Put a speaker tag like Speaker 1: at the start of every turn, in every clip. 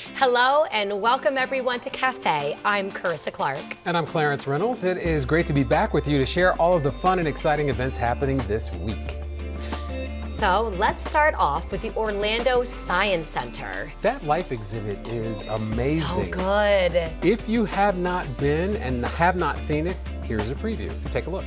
Speaker 1: Hello and welcome everyone to Cafe. I'm Carissa Clark.
Speaker 2: And I'm Clarence Reynolds. It is great to be back with you to share all of the fun and exciting events happening this week.
Speaker 1: So let's start off with the Orlando Science Center.
Speaker 2: That life exhibit is amazing.
Speaker 1: So good.
Speaker 2: If you have not been and have not seen it, here's a preview. Take a look.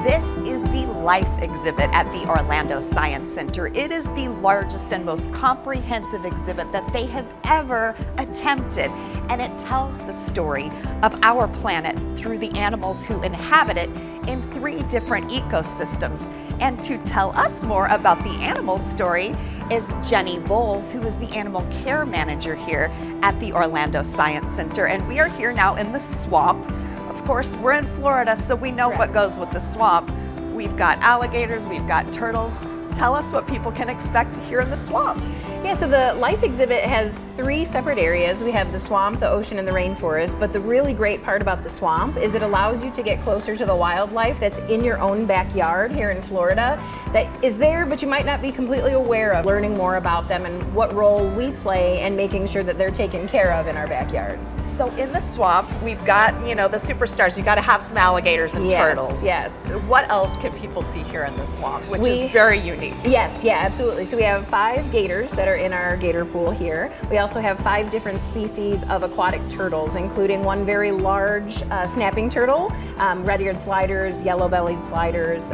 Speaker 3: This is the Life exhibit at the Orlando Science Center. It is the largest and most comprehensive exhibit that they have ever attempted, and it tells the story of our planet through the animals who inhabit it in 3 different ecosystems. And to tell us more about the animal story is Jenny Bowles, who is the animal care manager here at the Orlando Science Center. And we are here now in the swamp. Of course, we're in Florida, so we know what goes with the swamp. We've got alligators, we've got turtles. Tell us what people can expect here in the swamp.
Speaker 4: Yeah, so the Life exhibit has 3 separate areas. We have the swamp, the ocean, and the rainforest, but the really great part about the swamp is it allows you to get closer to the wildlife that's in your own backyard here in Florida that is there, but you might not be completely aware of. Learning more about them and what role we play in making sure that they're taken care of in our backyards.
Speaker 3: So in the swamp, we've got, the superstars. You got to have some alligators and turtles.
Speaker 4: Yes.
Speaker 3: What else can people see here in the swamp, which is very unique?
Speaker 4: Yes, yeah, absolutely. So we have 5 gators that are in our gator pool here. We also have 5 different species of aquatic turtles, including one very large snapping turtle, red-eared sliders, yellow-bellied sliders,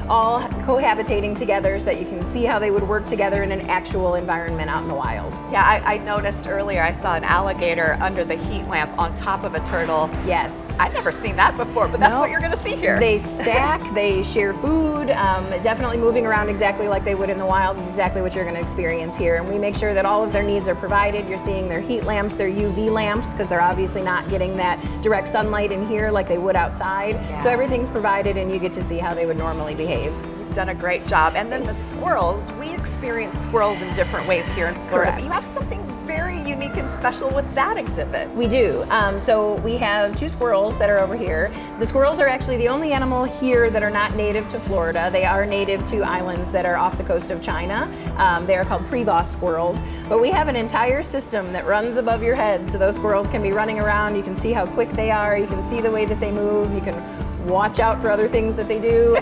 Speaker 4: all cohabitating together so that you can see how they would work together in an actual environment out in the wild.
Speaker 3: Yeah, I noticed earlier I saw an alligator under the heat lamp on top of a turtle.
Speaker 4: Yes.
Speaker 3: I've never seen that before, but that's what you're going to see here.
Speaker 4: They stack, they share food, definitely moving around exactly like they would in the wild is exactly what you're going to experience here. And we make sure that all of their needs are provided. You're seeing their heat lamps, their UV lamps, because they're obviously not getting that direct sunlight in here like they would outside. Yeah. So everything's provided and you get to see how they would normally behave.
Speaker 3: You've done a great job. And then the squirrels, we experience squirrels in different ways here in Florida.
Speaker 4: Correct.
Speaker 3: But you have something very unique and special with that exhibit.
Speaker 4: We do. So we have 2 squirrels that are over here. The squirrels are actually the only animal here that are not native to Florida. They are native to islands that are off the coast of China. They are called Prevost squirrels. But we have an entire system that runs above your head. So those squirrels can be running around. You can see how quick they are. You can see the way that they move. You can watch out for other things that they do.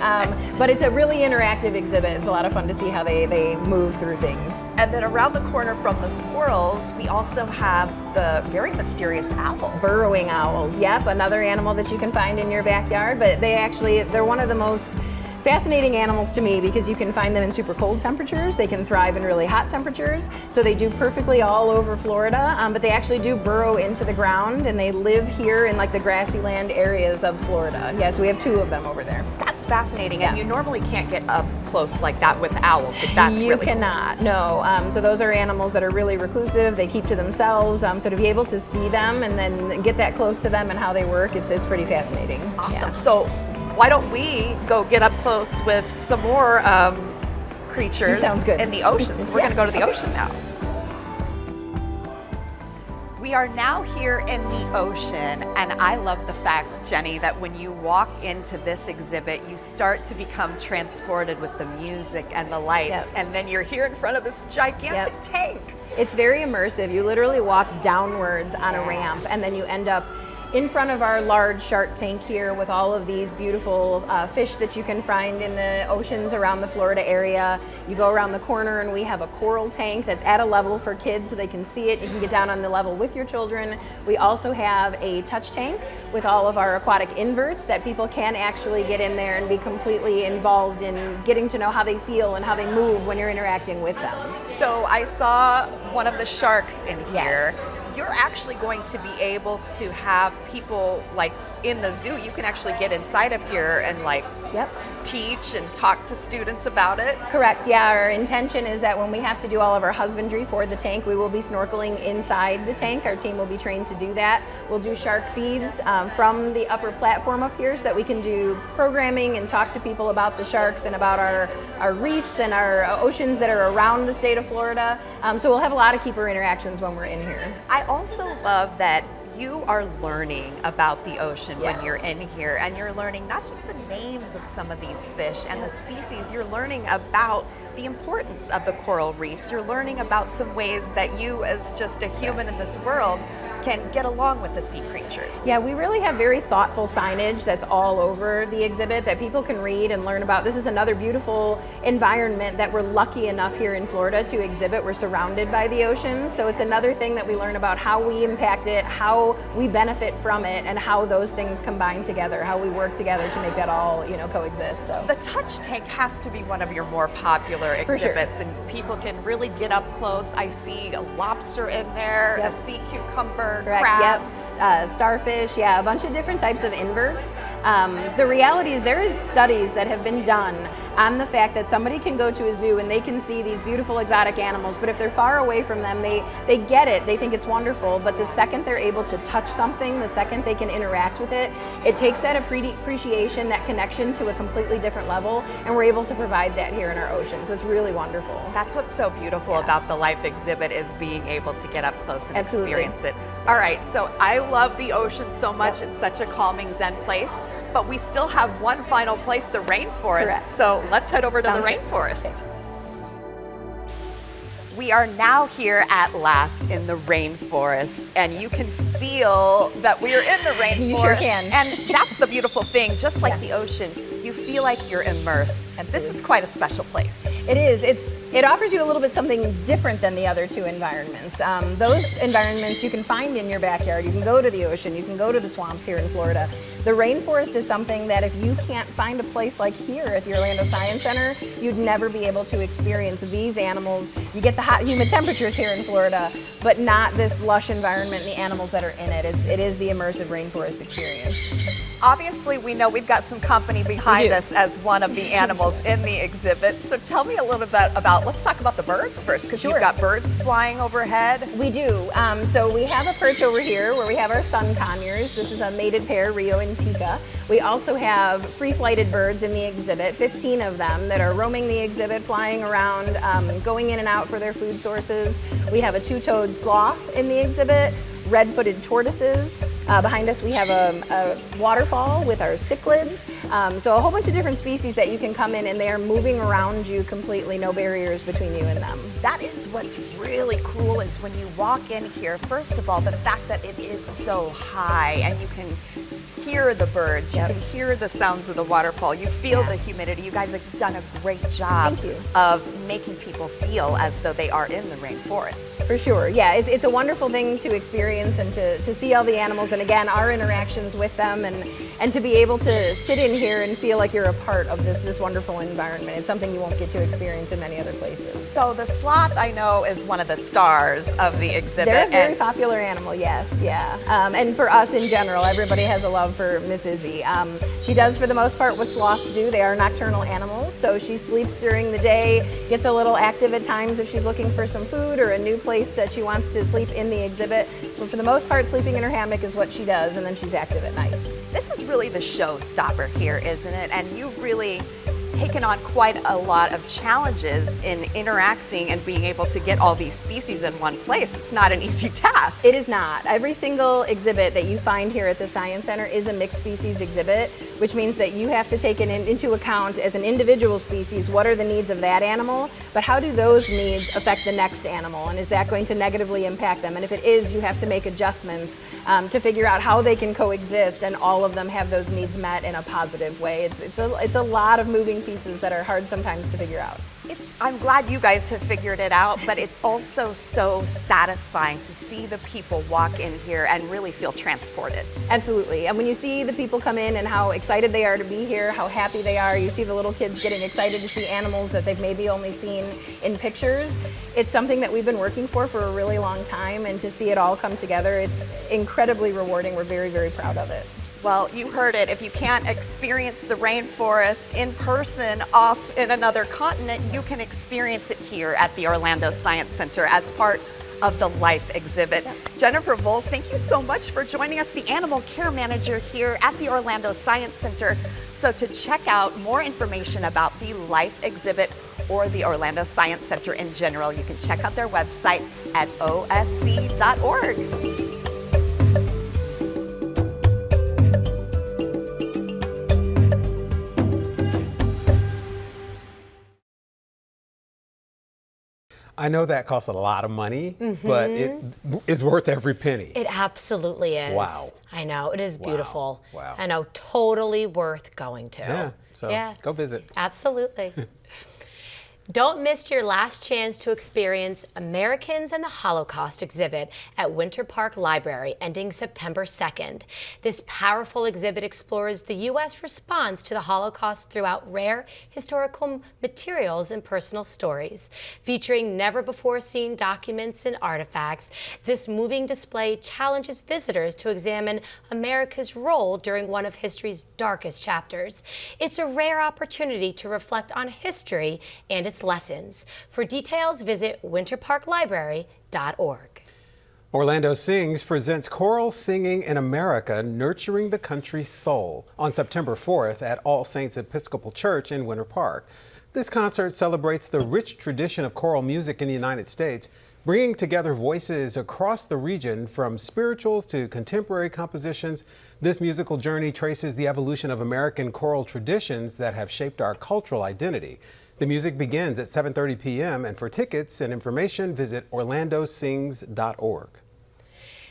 Speaker 4: But it's a really interactive exhibit. It's a lot of fun to see how they move through things.
Speaker 3: And then around the corner from the squirrels, we also have the very mysterious owls.
Speaker 4: Burrowing owls, yep, another animal that you can find in your backyard, but they're one of the most fascinating animals to me because you can find them in super cold temperatures. They can thrive in really hot temperatures. So they do perfectly all over Florida, but they actually do burrow into the ground and they live here in like the grassy land areas of Florida. Yes, we have 2 of them over there.
Speaker 3: That's fascinating. Yeah. And you normally can't get up close like that with owls. So that's
Speaker 4: you
Speaker 3: really
Speaker 4: cannot, cool. No. So those are animals that are really reclusive. They keep to themselves. So to be able to see them and then get that close to them and how they work, it's pretty fascinating.
Speaker 3: Awesome.
Speaker 4: Yeah.
Speaker 3: So why don't we go get up close with some more creatures in the oceans? We're going to go to the ocean now. We are now here in the ocean, and I love the fact, Jenny, that when you walk into this exhibit, you start to become transported with the music and the lights, and then you're here in front of this gigantic tank.
Speaker 4: It's very immersive. You literally walk downwards on a ramp, and then you end up in front of our large shark tank here with all of these beautiful fish that you can find in the oceans around the Florida area. You go around the corner and we have a coral tank that's at a level for kids so they can see it. You can get down on the level with your children. We also have a touch tank with all of our aquatic inverts that people can actually get in there and be completely involved in getting to know how they feel and how they move when you're interacting with them.
Speaker 3: So I saw one of the sharks in here.
Speaker 4: Yes.
Speaker 3: You're actually going to be able to have people like in the zoo. You can actually get inside of here and teach and talk to students about it.
Speaker 4: Correct, yeah. Our intention is that when we have to do all of our husbandry for the tank, we will be snorkeling inside the tank. Our team will be trained to do that. We'll do shark feeds from the upper platform up here so that we can do programming and talk to people about the sharks and about our reefs and our oceans that are around the state of Florida. So we'll have a lot of keeper interactions when we're in here.
Speaker 3: I also love that You are learning about the ocean when
Speaker 4: Yes.
Speaker 3: you're in here, and you're learning not just the names of some of these fish and the species, you're learning about the importance of the coral reefs. You're learning about some ways that you, as just a human in this world, can get along with the sea creatures.
Speaker 4: Yeah, we really have very thoughtful signage that's all over the exhibit that people can read and learn about. This is another beautiful environment that we're lucky enough here in Florida to exhibit. We're surrounded by the ocean, so it's another thing that we learn about how we impact it, how we benefit from it, and how those things combine together, how we work together to make that all, coexist. So
Speaker 3: The touch tank has to be one of your more popular
Speaker 4: For sure.
Speaker 3: exhibits, and people can really get up close. I see a lobster in there,
Speaker 4: Yep.
Speaker 3: a sea cucumber,
Speaker 4: correct,
Speaker 3: crabs.
Speaker 4: yep, starfish, yeah, a bunch of different types of inverts. The reality is there is studies that have been done on the fact that somebody can go to a zoo and they can see these beautiful exotic animals, but if they're far away from them, they get it, they think it's wonderful, but the second they're able to touch something, the second they can interact with it, it takes that appreciation, that connection to a completely different level, and we're able to provide that here in our ocean, so it's really wonderful.
Speaker 3: That's what's so beautiful about the Life exhibit, is being able to get up close and
Speaker 4: Absolutely.
Speaker 3: experience it. All right, so I love the ocean so much. It's such a calming Zen place, but we still have one final place, the rainforest.
Speaker 4: Correct.
Speaker 3: So let's head over to
Speaker 4: Sounds
Speaker 3: the
Speaker 4: good.
Speaker 3: rainforest.
Speaker 4: Okay.
Speaker 3: We are now here at last in the rainforest, and you can feel that we are in the rainforest.
Speaker 4: You sure can.
Speaker 3: And that's the beautiful thing, just like
Speaker 4: Yeah.
Speaker 3: the ocean, you feel like you're immersed.
Speaker 4: Absolutely.
Speaker 3: This is quite a special place.
Speaker 4: It is. It offers you a little bit something different than the other two environments. Those environments you can find in your backyard. You can go to the ocean. You can go to the swamps here in Florida. The rainforest is something that if you can't find a place like here at the Orlando Science Center, you'd never be able to experience these animals. You get the hot, humid temperatures here in Florida, but not this lush environment and the animals that are in it. It is the immersive rainforest experience.
Speaker 3: Obviously, we know we've got some company behind
Speaker 4: do.
Speaker 3: us as one of the animals in the exhibit. So tell me a little bit about, let's talk about the birds first, because
Speaker 4: Sure.
Speaker 3: you've got birds flying overhead.
Speaker 4: We do. So we have a perch over here where we have our sun conures. This is a mated pair, Rio and Tika. We also have free-flighted birds in the exhibit, 15 of them that are roaming the exhibit, flying around, going in and out for their food sources. We have a two-toed sloth in the exhibit, red-footed tortoises. Behind us we have a waterfall with our cichlids. So a whole bunch of different species that you can come in, and they are moving around you completely, no barriers between you and them.
Speaker 3: That is what's really cool, is when you walk in here, first of all, the fact that it is so high and you can hear the birds,
Speaker 4: Yep.
Speaker 3: you can hear the sounds of the waterfall, you feel
Speaker 4: Yeah.
Speaker 3: the humidity. You guys have done a great job
Speaker 4: Thank you.
Speaker 3: of making people feel as though they are in the rainforest.
Speaker 4: For sure, yeah, it's a wonderful thing to experience and to see all the animals, and again, our interactions with them, and to be able to sit in here and feel like you're a part of this wonderful environment. It's something you won't get to experience in many other places.
Speaker 3: So the sloth, I know, is one of the stars of the exhibit.
Speaker 4: They're a very
Speaker 3: and
Speaker 4: popular animal, yes, yeah. And for us in general, everybody has a love for Miss Izzy. She does, for the most part, what sloths do. They are nocturnal animals, so she sleeps during the day, gets a little active at times if she's looking for some food or a new place that she wants to sleep in the exhibit. But for the most part, sleeping in her hammock is what she does, and then she's active at night.
Speaker 3: This is really the showstopper here, isn't it? And you've really taken on quite a lot of challenges in interacting and being able to get all these species in one place. It's not an easy task.
Speaker 4: It is not. Every single exhibit that you find here at the Science Center is a mixed species exhibit, which means that you have to take it into account as an individual species, what are the needs of that animal, but how do those needs affect the next animal, and is that going to negatively impact them? And if it is, you have to make adjustments to figure out how they can coexist and all of them have those needs met in a positive way. It's a lot of moving pieces that are hard sometimes to figure out.
Speaker 3: I'm glad you guys have figured it out, but it's also so satisfying to see the people walk in here and really feel transported.
Speaker 4: Absolutely. And when you see the people come in and how excited they are to be here, how happy they are, you see the little kids getting excited to see animals that they've maybe only seen in pictures. It's something that we've been working for a really long time, and to see it all come together, it's incredibly rewarding. We're very, very proud of it.
Speaker 3: Well, you heard it. If you can't experience the rainforest in person off in another continent, you can experience it here at the Orlando Science Center as part of the Life exhibit. Jennifer Voles, thank you so much for joining us, the Animal Care Manager here at the Orlando Science Center. So to check out more information about the Life exhibit or the Orlando Science Center in general, you can check out their website at osc.org.
Speaker 2: I know that costs a lot of money, but it is worth every penny.
Speaker 1: It absolutely is.
Speaker 2: Wow.
Speaker 1: I know, it is beautiful.
Speaker 2: Wow.
Speaker 1: I know, totally worth going to.
Speaker 2: Yeah, so go visit.
Speaker 1: Absolutely. Don't miss your last chance to experience Americans and the Holocaust exhibit at Winter Park Library ending September 2nd. This powerful exhibit explores the U.S. response to the Holocaust throughout rare historical materials and personal stories. Featuring never-before-seen documents and artifacts, this moving display challenges visitors to examine America's role during one of history's darkest chapters. It's a rare opportunity to reflect on history and its lessons. For details, visit winterparklibrary.org.
Speaker 2: Orlando Sings presents Choral Singing in America, Nurturing the Country's Soul on September 4th at All Saints Episcopal Church in Winter Park. This concert celebrates the rich tradition of choral music in the United States, bringing together voices across the region from spirituals to contemporary compositions. This musical journey traces the evolution of American choral traditions that have shaped our cultural identity. The music begins at 7:30 p.m. and for tickets and information, visit orlandosings.org.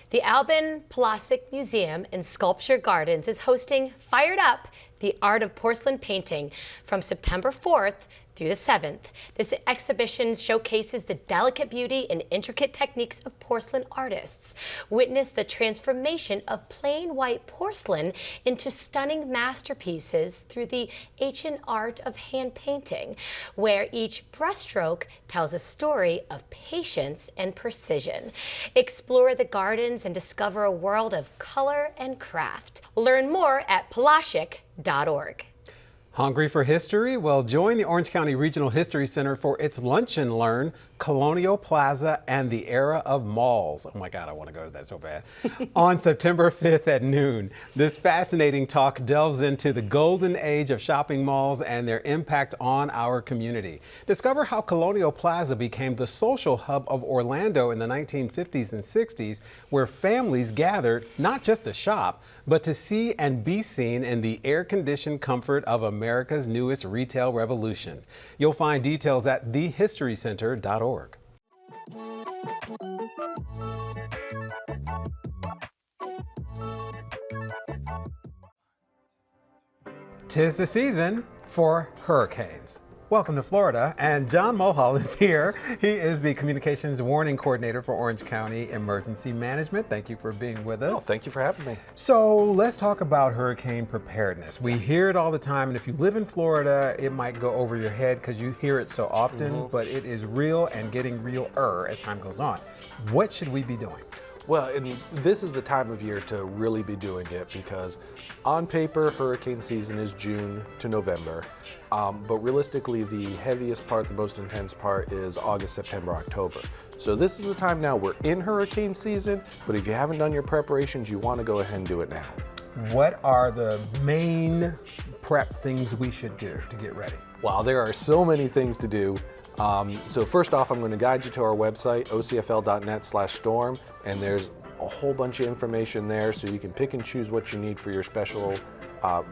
Speaker 1: The Albin Plastic Museum and Sculpture Gardens is hosting Fired Up, the Art of Porcelain Painting from September 4th through the 7th. This exhibition showcases the delicate beauty and intricate techniques of porcelain artists. Witness the transformation of plain white porcelain into stunning masterpieces through the ancient art of hand painting, where each brushstroke tells a story of patience and precision. Explore the gardens and discover a world of color and craft. Learn more at palacic.org.
Speaker 2: Hungry for history? Well, join the Orange County Regional History Center for its Lunch and Learn, Colonial Plaza and the Era of Malls. Oh my God, I want to go to that so bad. On September 5th at noon, this fascinating talk delves into the golden age of shopping malls and their impact on our community. Discover how Colonial Plaza became the social hub of Orlando in the 1950s and 60s, where families gathered not just to shop, but to see and be seen in the air-conditioned comfort of America's newest retail revolution. You'll find details at thehistorycenter.org. 'Tis the season for hurricanes. Welcome to Florida, and John Mulhall is here. He is the Communications Warning Coordinator for Orange County Emergency Management. Thank you for being with us.
Speaker 5: Oh, thank you for having me.
Speaker 2: So let's talk about hurricane preparedness. We hear it all the time, and if you live in Florida, it might go over your head because you hear it so often, but it is real and getting realer as time goes on. What should we be doing?
Speaker 5: Well, and this is the time of year to really be doing it because on paper, hurricane season is June to November. But realistically, the heaviest part, the most intense part is August, September, October. So this is the time now we're in hurricane season, but if you haven't done your preparations, you want to go ahead and do it now.
Speaker 2: What are the main prep things we should do to get ready?
Speaker 5: Wow, there are so many things to do. So first off, I'm going to guide you to our website, ocfl.net/storm, and there's a whole bunch of information there so you can pick and choose what you need for your special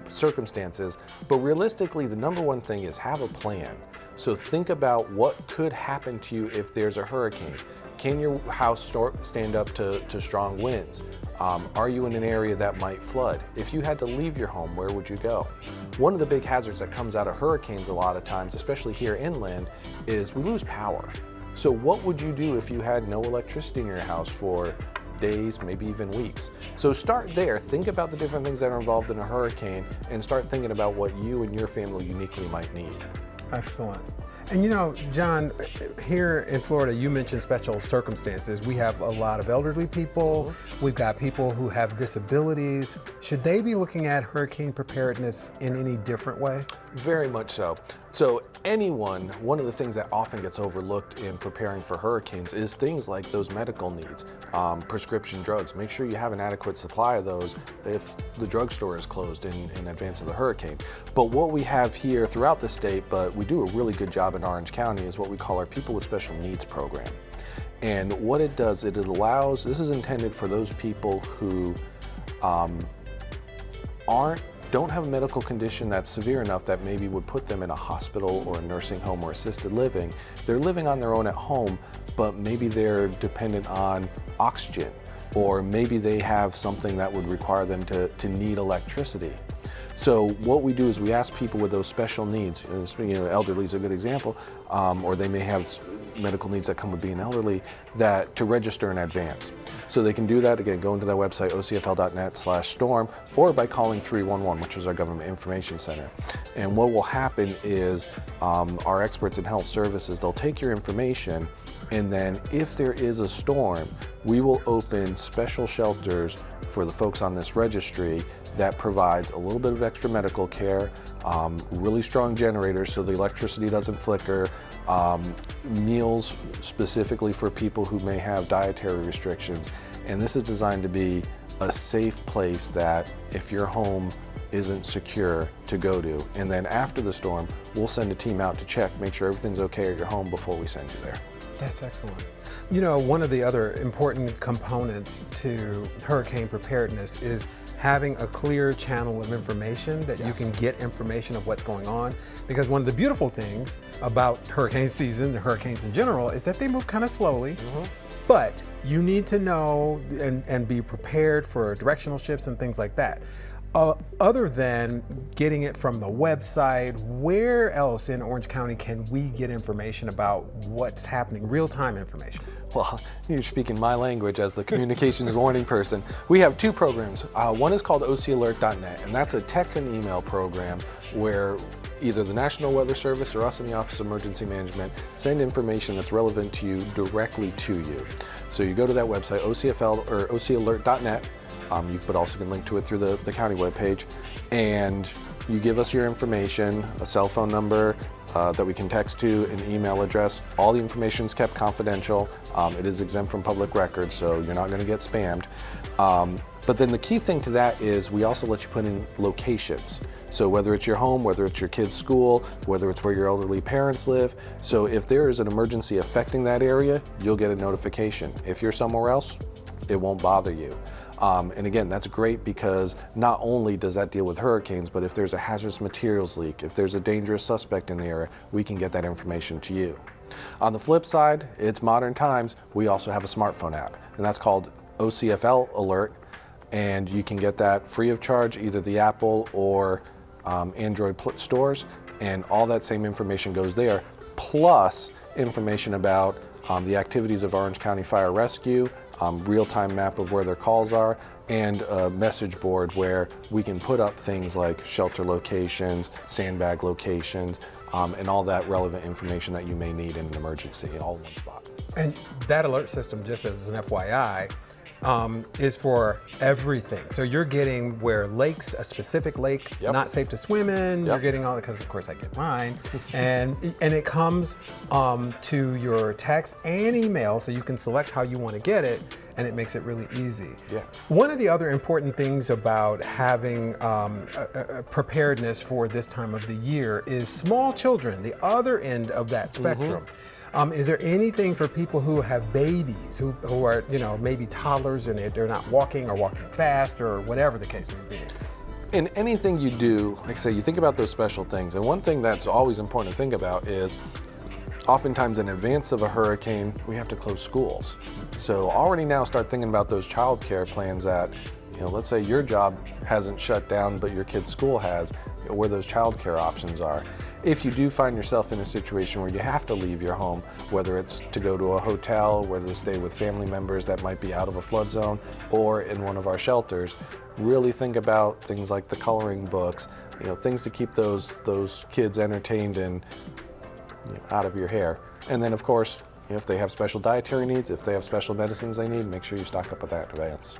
Speaker 5: circumstances. But realistically, the number one thing is have a plan. So think about what could happen to you if there's a hurricane. Can your house stand up to strong winds? Are you in an area that might flood? If you had to leave your home, where would you go? One of the big hazards that comes out of hurricanes a lot of times, especially here inland, is we lose power. So what would you do if you had no electricity in your house for days, maybe even weeks? So start there, think about the different things that are involved in a hurricane, and start thinking about what you and your family uniquely might need.
Speaker 2: Excellent. And you know, John, here in Florida, you mentioned special circumstances. We have a lot of elderly people. We've got people who have disabilities. Should they be looking at hurricane preparedness in any different way?
Speaker 5: Very much so. So one of the things that often gets overlooked in preparing for hurricanes is things like those medical needs, prescription drugs. Make sure you have an adequate supply of those if the drugstore is closed in advance of the hurricane. But what we have here throughout the state, but we do a really good job in Orange County, is what we call our People with Special Needs program. And what it does, this is intended for those people who don't have a medical condition that's severe enough that maybe would put them in a hospital or a nursing home or assisted living. They're living on their own at home, but maybe they're dependent on oxygen, or maybe they have something that would require them to need electricity. So what we do is we ask people with those special needs, elderly is a good example, or they may have medical needs that come with being elderly, that to register in advance. So they can do that, again, go into that website, ocfl.net/storm, or by calling 311, which is our Government Information Center. And what will happen is our experts in health services, they'll take your information, and then if there is a storm, we will open special shelters for the folks on this registry that provides a little bit of extra medical care, really strong generators so the electricity doesn't flicker, meals specifically for people who may have dietary restrictions. And this is designed to be a safe place that if your home isn't secure to go to. And then after the storm, we'll send a team out to check, make sure everything's okay at your home before we send you there.
Speaker 2: That's excellent. You know, one of the other important components to hurricane preparedness is having a clear channel of information that you can get information of what's going on. Because one of the beautiful things about hurricane season and hurricanes in general is that they move kind of slowly. But you need to know and be prepared for directional shifts and things like that. Other than getting it from the website, where else in Orange County can we get information about what's happening, real-time information?
Speaker 5: Well, you're speaking my language as the communications warning person. We have two programs. One is called ocalert.net, and that's a text and email program where either the National Weather Service or us in the Office of Emergency Management send information that's relevant to you directly to you. So you go to that website, OCFL or ocalert.net. You but also can link to it through the county webpage, and you give us your information, a cell phone number that we can text to, an email address. All the information is kept confidential. It is exempt from public records, so you're not going to get spammed. But then the key thing to that is we also let you put in locations. So whether it's your home, whether it's your kid's school, whether it's where your elderly parents live. So if there is an emergency affecting that area, you'll get a notification. If you're somewhere else, it won't bother you. And again, that's great because not only does that deal with hurricanes, but if there's a hazardous materials leak, if there's a dangerous suspect in the area, we can get that information to you. On the flip side, it's modern times, we also have a smartphone app, and that's called OCFL Alert, and you can get that free of charge, either the Apple or Android stores, and all that same information goes there, plus information about the activities of Orange County Fire Rescue, real-time map of where their calls are, and a message board where we can put up things like shelter locations, sandbag locations, and all that relevant information that you may need in an emergency, all in one spot.
Speaker 2: And that alert system, just as an FYI, is for everything. So you're getting where lakes, a specific lake, not safe to swim in. You're getting all, because of course I get mine, and it comes to your text and email, so you can select how you want to get it, and it makes it really easy. One of the other important things about having a preparedness for this time of the year is small children, the other end of that spectrum. Is there anything for people who have babies, who are, maybe toddlers and they're not walking or walking fast or whatever the case may be?
Speaker 5: In anything you do, like I say, you think about those special things. And one thing that's always important to think about is oftentimes in advance of a hurricane, we have to close schools. So already now start thinking about those child care plans that, let's say your job hasn't shut down, but your kid's school has, where those child care options are. If you do find yourself in a situation where you have to leave your home, whether it's to go to a hotel, whether to stay with family members that might be out of a flood zone, or in one of our shelters, really think about things like the coloring books, things to keep those kids entertained and out of your hair. And then of course, if they have special dietary needs, if they have special medicines they need, make sure you stock up with that in advance.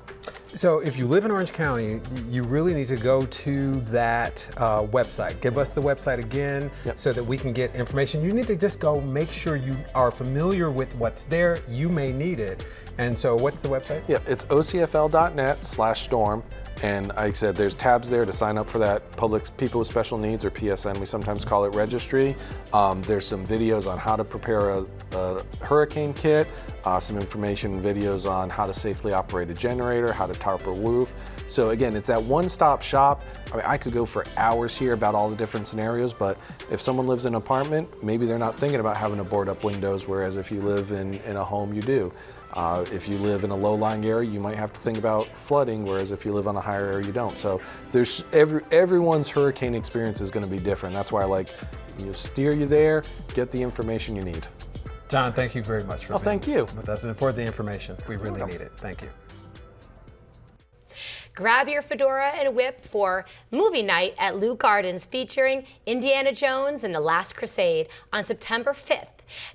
Speaker 2: So if you live in Orange County, you really need to go to that website. Give us the website again so that we can get information. You need to just go make sure you are familiar with what's there. You may need it. And so what's the website?
Speaker 5: It's ocfl.net/storm. And like I said, there's tabs there to sign up for that Public People with Special Needs, or PSN, we sometimes call it, registry. There's some videos on how to prepare a hurricane kit, some information, videos on how to safely operate a generator, how to tarp a roof. So again, it's that one-stop shop. I mean, I could go for hours here about all the different scenarios, but if someone lives in an apartment, maybe they're not thinking about having to board up windows, whereas if you live in a home, you do. If you live in a low-lying area, you might have to think about flooding, whereas if you live on a higher area, you don't. So there's everyone's hurricane experience is going to be different. That's why I like, steer you there, get the information you need.
Speaker 2: John, thank you very much for being
Speaker 5: thank you.
Speaker 2: with us and for the information. We really need it. Thank you.
Speaker 1: Grab your fedora and whip for movie night at Lou Gardens featuring Indiana Jones and the Last Crusade on September 5th.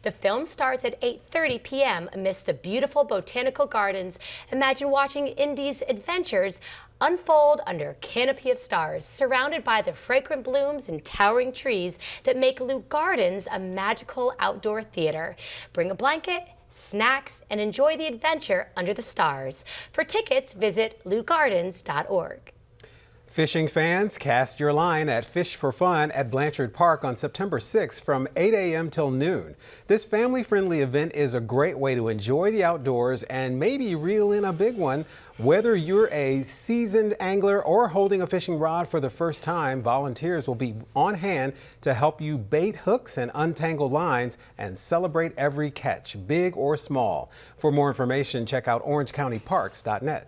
Speaker 1: The film starts at 8:30 p.m. amidst the beautiful botanical gardens. Imagine watching Indy's adventures unfold under a canopy of stars, surrounded by the fragrant blooms and towering trees that make Lou Gardens a magical outdoor theater. Bring a blanket, snacks, and enjoy the adventure under the stars. For tickets, visit lougardens.org.
Speaker 2: Fishing fans, cast your line at Fish for Fun at Blanchard Park on September 6th from 8 a.m. till noon. This family-friendly event is a great way to enjoy the outdoors and maybe reel in a big one. Whether you're a seasoned angler or holding a fishing rod for the first time, volunteers will be on hand to help you bait hooks and untangle lines and celebrate every catch, big or small. For more information, check out orangecountyparks.net.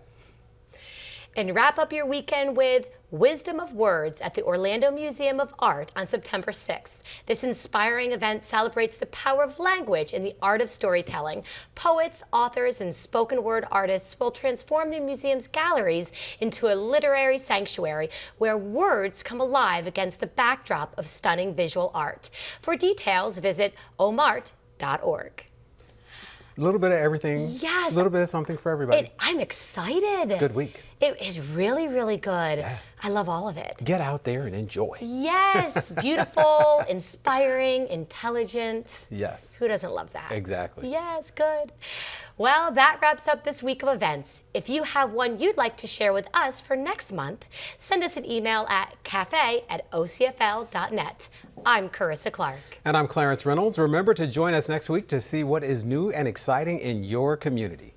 Speaker 1: And wrap up your weekend with Wisdom of Words at the Orlando Museum of Art on September 6th. This inspiring event celebrates the power of language and the art of storytelling. Poets, authors, and spoken word artists will transform the museum's galleries into a literary sanctuary where words come alive against the backdrop of stunning visual art. For details, visit omart.org.
Speaker 2: A little bit of everything.
Speaker 1: Yes.
Speaker 2: A little bit of something for everybody.
Speaker 1: I'm excited.
Speaker 2: It's a good week.
Speaker 1: It is really, really good.
Speaker 2: Yeah.
Speaker 1: I love all of it.
Speaker 2: Get out there and enjoy.
Speaker 1: Yes, beautiful, inspiring, intelligent.
Speaker 2: Yes.
Speaker 1: Who doesn't love that?
Speaker 2: Exactly.
Speaker 1: Yes, good. Well, that wraps up this week of events. If you have one you'd like to share with us for next month, send us an email at cafe@ocfl.net. I'm Carissa Clark.
Speaker 2: And I'm Clarence Reynolds. Remember to join us next week to see what is new and exciting in your community.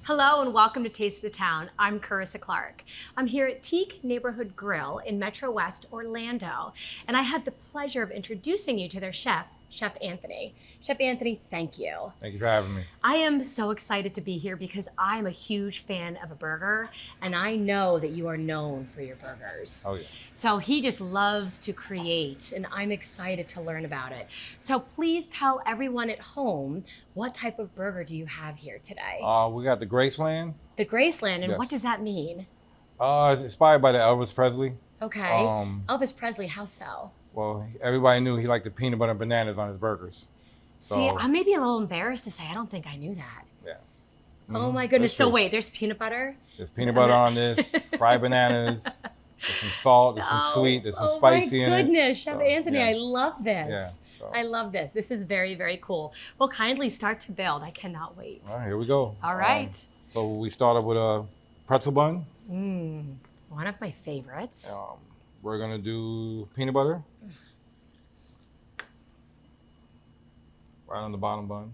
Speaker 1: Hello and welcome to Taste of the Town. I'm Carissa Clark. I'm here at Teak Neighborhood Grill in Metro West Orlando, and I have the pleasure of introducing you to their chef, Chef Anthony. Chef Anthony, thank you.
Speaker 6: Thank you for having me.
Speaker 1: I am so excited to be here because I'm a huge fan of a burger, and I know that you are known for your burgers.
Speaker 6: Oh yeah.
Speaker 1: So he just loves to create, and I'm excited to learn about it. So please tell everyone at home, what type of burger do you have here today?
Speaker 6: We got the Graceland.
Speaker 1: The Graceland, and
Speaker 6: Yes.
Speaker 1: what does that mean?
Speaker 6: It's inspired by the Elvis Presley.
Speaker 1: Okay. Elvis Presley, how so?
Speaker 6: Well, everybody knew he liked the peanut butter and bananas on his burgers. So,
Speaker 1: See, I may be a little embarrassed to say I don't think I knew that.
Speaker 6: yeah.
Speaker 1: Oh my goodness.
Speaker 6: That's
Speaker 1: So
Speaker 6: true.
Speaker 1: wait, there's peanut butter?
Speaker 6: There's peanut butter on this, fried bananas, there's some salt, there's some sweet, there's some spicy in it.
Speaker 1: Oh my goodness, Chef
Speaker 6: So,
Speaker 1: Anthony,
Speaker 6: yeah.
Speaker 1: I love this.
Speaker 6: Yeah, so-
Speaker 1: I love this. This is very, very cool. Well, kindly start to build. I cannot wait.
Speaker 6: All right, here we go.
Speaker 1: All right.
Speaker 6: So we started with a pretzel bun.
Speaker 1: One of my favorites.
Speaker 6: We're gonna do peanut butter. Right on the bottom bun.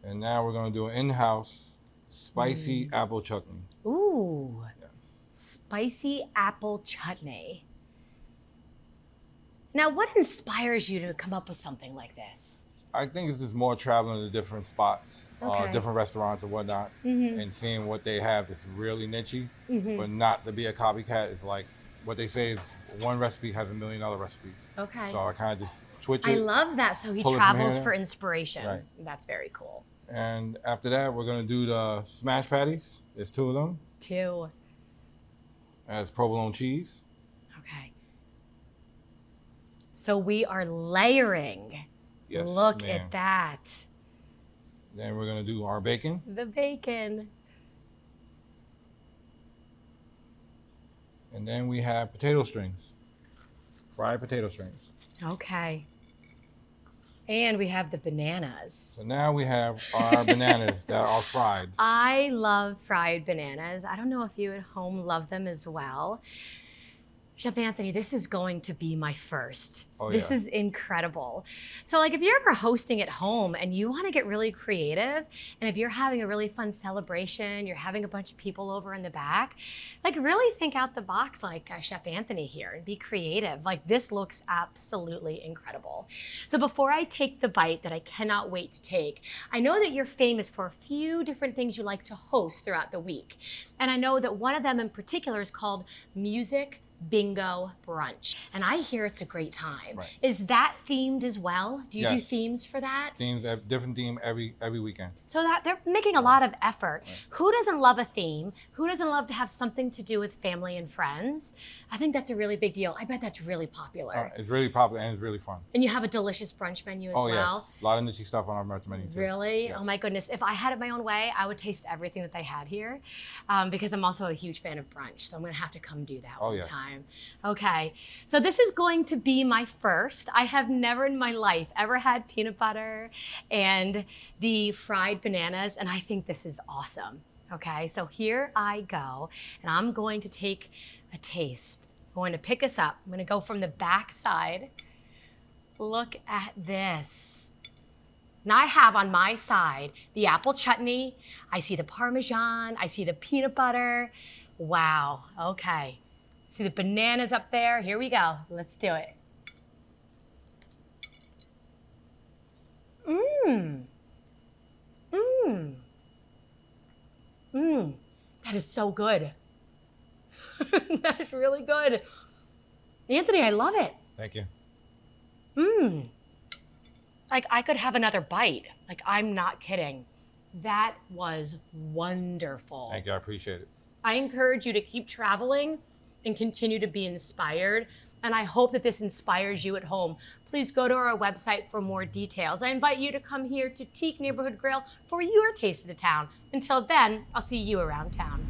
Speaker 6: And now we're gonna do an in-house spicy apple chutney.
Speaker 1: Ooh,
Speaker 6: Yes.
Speaker 1: spicy apple chutney. Now, what inspires you to come up with something like this?
Speaker 6: I think it's just more traveling to different spots,
Speaker 1: Okay.
Speaker 6: different restaurants and whatnot, and seeing what they have that's really nichey, but not to be a copycat. It's like what they say is one recipe has $1 million recipes.
Speaker 1: Okay.
Speaker 6: So I kind of just switch
Speaker 1: I
Speaker 6: it.
Speaker 1: love that. So he
Speaker 6: pull it from
Speaker 1: travels
Speaker 6: here.
Speaker 1: for inspiration.
Speaker 6: Right.
Speaker 1: That's very cool.
Speaker 6: And after that, we're gonna do the smash patties. There's 2 of them.
Speaker 1: 2.
Speaker 6: Has provolone cheese.
Speaker 1: Okay. So we are layering.
Speaker 6: Yes,
Speaker 1: Look
Speaker 6: ma'am.
Speaker 1: at that.
Speaker 6: Then we're gonna do our bacon.
Speaker 1: The bacon.
Speaker 6: And then we have potato strings. Fried potato strings.
Speaker 1: Okay. And we have the bananas.
Speaker 6: So now we have our bananas that are fried.
Speaker 1: I love fried bananas. I don't know if you at home love them as well. Chef Anthony, this is going to be my first.
Speaker 6: Oh,
Speaker 1: This
Speaker 6: yeah.
Speaker 1: is incredible. So like if you're ever hosting at home and you want to get really creative, and if you're having a really fun celebration, you're having a bunch of people over in the back, like really think out the box like Chef Anthony here and be creative. Like this looks absolutely incredible. So before I take the bite that I cannot wait to take, I know that you're famous for a few different things you like to host throughout the week. And I know that one of them in particular is called Music Bingo Brunch. And I hear it's a great time.
Speaker 6: Right.
Speaker 1: Is that themed as well? Do you do
Speaker 6: Yes.
Speaker 1: themes for that?
Speaker 6: Themes, a different theme every weekend.
Speaker 1: So that they're making a lot of effort. Who doesn't love a theme? Who doesn't love to have something to do with family and friends? I think that's a really big deal. I bet that's really popular.
Speaker 6: It's really popular and it's really fun.
Speaker 1: And you have a delicious brunch menu as
Speaker 6: Oh
Speaker 1: well.
Speaker 6: yes, a lot of niche stuff on our merch menu too.
Speaker 1: Really?
Speaker 6: Yes.
Speaker 1: Oh my goodness. If I had it my own way, I would taste everything that they had here because I'm also a huge fan of brunch. So I'm going to have to come do that one
Speaker 6: yes.
Speaker 1: time. Okay. So this is going to be my first. I have never in my life ever had peanut butter and the fried bananas. And I think this is awesome. Okay. So here I go. And I'm going to take a taste. I'm going to pick us up. I'm going to go from the back side. Look at this. And I have on my side the apple chutney. I see the Parmesan. I see the peanut butter. Wow. Okay. See the bananas up there. Here we go. Let's do it. Mmm. Mmm. Mmm. That is so good. That is really good. Anthony, I love it.
Speaker 6: Thank you.
Speaker 1: Mmm. Like I could have another bite. Like I'm not kidding. That was wonderful.
Speaker 6: Thank you. I appreciate it.
Speaker 1: I encourage you to keep traveling and continue to be inspired. And I hope that this inspires you at home. Please go to our website for more details. I invite you to come here to Teak Neighborhood Grill for your taste of the town. Until then, I'll see you around town.